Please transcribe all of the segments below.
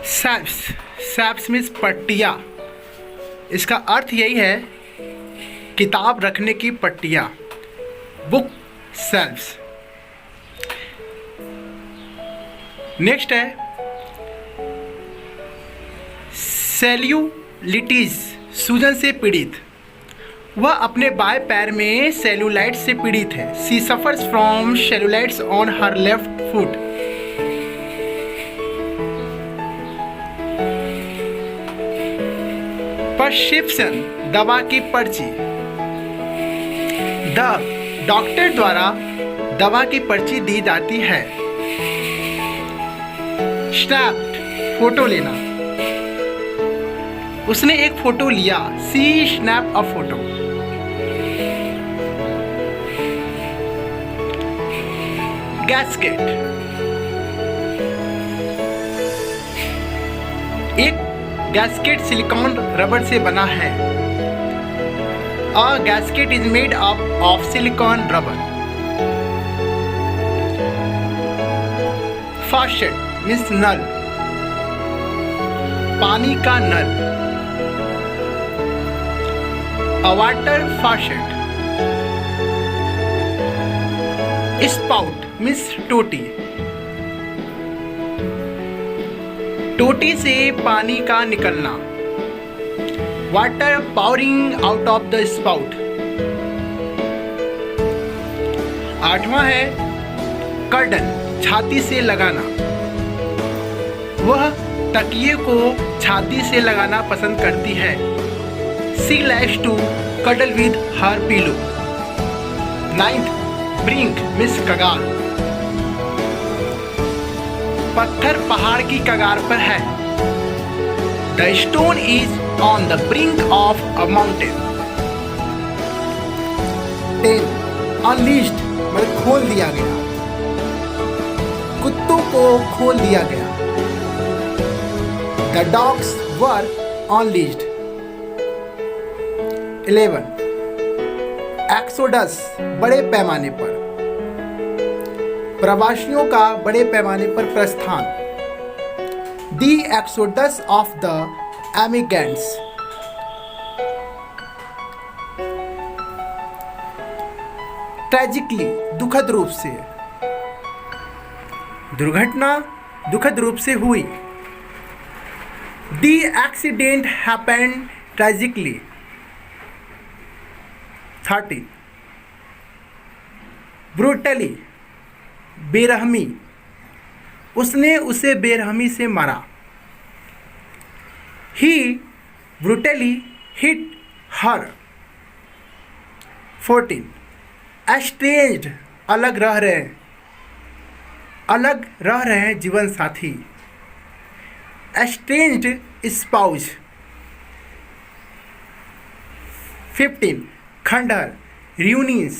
सेल्फ्स सेल्फ्स means पट्टियाँ। इसका अर्थ यही है किताब रखने की पट्टियाँ, बुक सेल्फ्स। नेक्स्ट है सेल्यूलिटिस, सूजन से पीड़ित। वह अपने बाएं पैर में सेल्यूलाइट से पीड़ित है। She suffers from cellulites on her left foot. Prescription, दवा की पर्ची। डॉक्टर द्वारा दवा की पर्ची दी जाती है। स्नैप्ड, फोटो लेना। उसने एक फोटो लिया। सी स्नैप अ फोटो। गैस्केट, एक गैस्केट सिलिकॉन रबर से बना है। A gasket is made up of silicon rubber. Faucet means नल, पानी का नल। A water faucet. Spout means टोटी, टोटी से पानी का निकलना। Water powering out of the spout. आठवां है कर्टन, छाती से लगाना। वह तकिए को छाती से लगाना पसंद करती है। She likes to cuddle with her pillow. Ninth, brink means कगार, पत्थर पहाड़ की कगार पर है। The stone is on the brink of a mountain. 10, unleashed मतलब खोल दिया गया, कुत्तों को खोल दिया गया। The dogs were unleashed. 11, exodus, बड़े पैमाने पर, प्रवासियों का बड़े पैमाने पर प्रस्थान। The exodus of the emigrants. Tragically, दुखद रूप से, दुर्घटना दुखद रूप से हुई। The accident happened tragically. 13, brutally, बेरहमी, उसने उसे बेरहमी से मारा। He brutally hit her. 14, estranged, अलग रह रहे हैं जीवन साथी। estranged spouse। 15, खंडहर, ruins,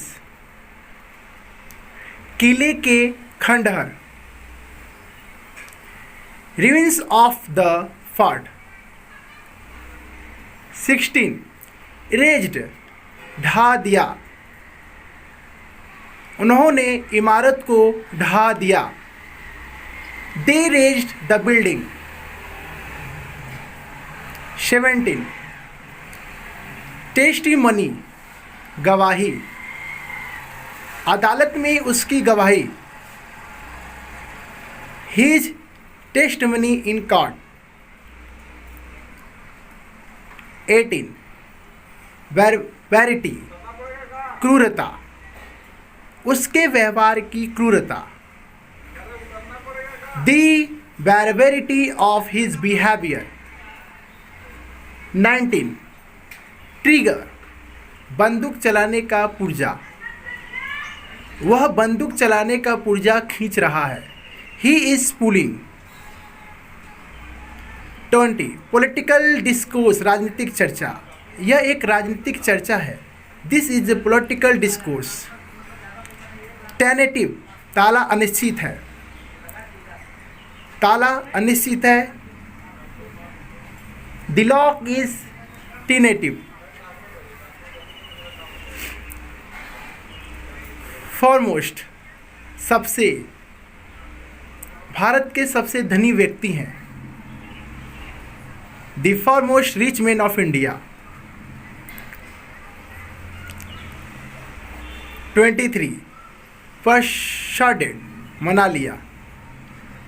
किले के खंडहर। ruins of the fort। 16, erased, ढा दिया, उन्होंने इमारत को ढा दिया। They razed the building। 17, testimony, गवाही, अदालत में उसकी गवाही। His testimony in court। 18, barbarity, क्रूरता, उसके व्यवहार की क्रूरता। The barbarity of his behavior। 19, trigger, बंदूक चलाने का पुर्जा, वह बंदूक चलाने का पुर्जा खींच रहा है। He is pulling। 20, political discourse, राजनीतिक चर्चा, यह एक राजनीतिक चर्चा है। This is a political discourse. Tentative, ताला अनिश्चित है, ताला अनिश्चित है। The lock is tentative. Foremost, सबसे, भारत के सबसे धनी व्यक्ति हैं। The foremost rich man of India. 23. persuaded, मना लिया,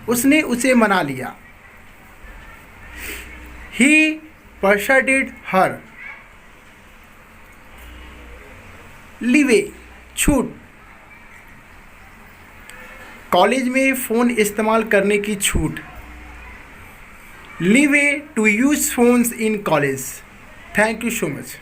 उसने उसे मना लिया. He persuaded her. लीवे, छूट, कॉलेज में फ़ोन इस्तेमाल करने की छूट. Leeway to use phones in college. Thank you so much.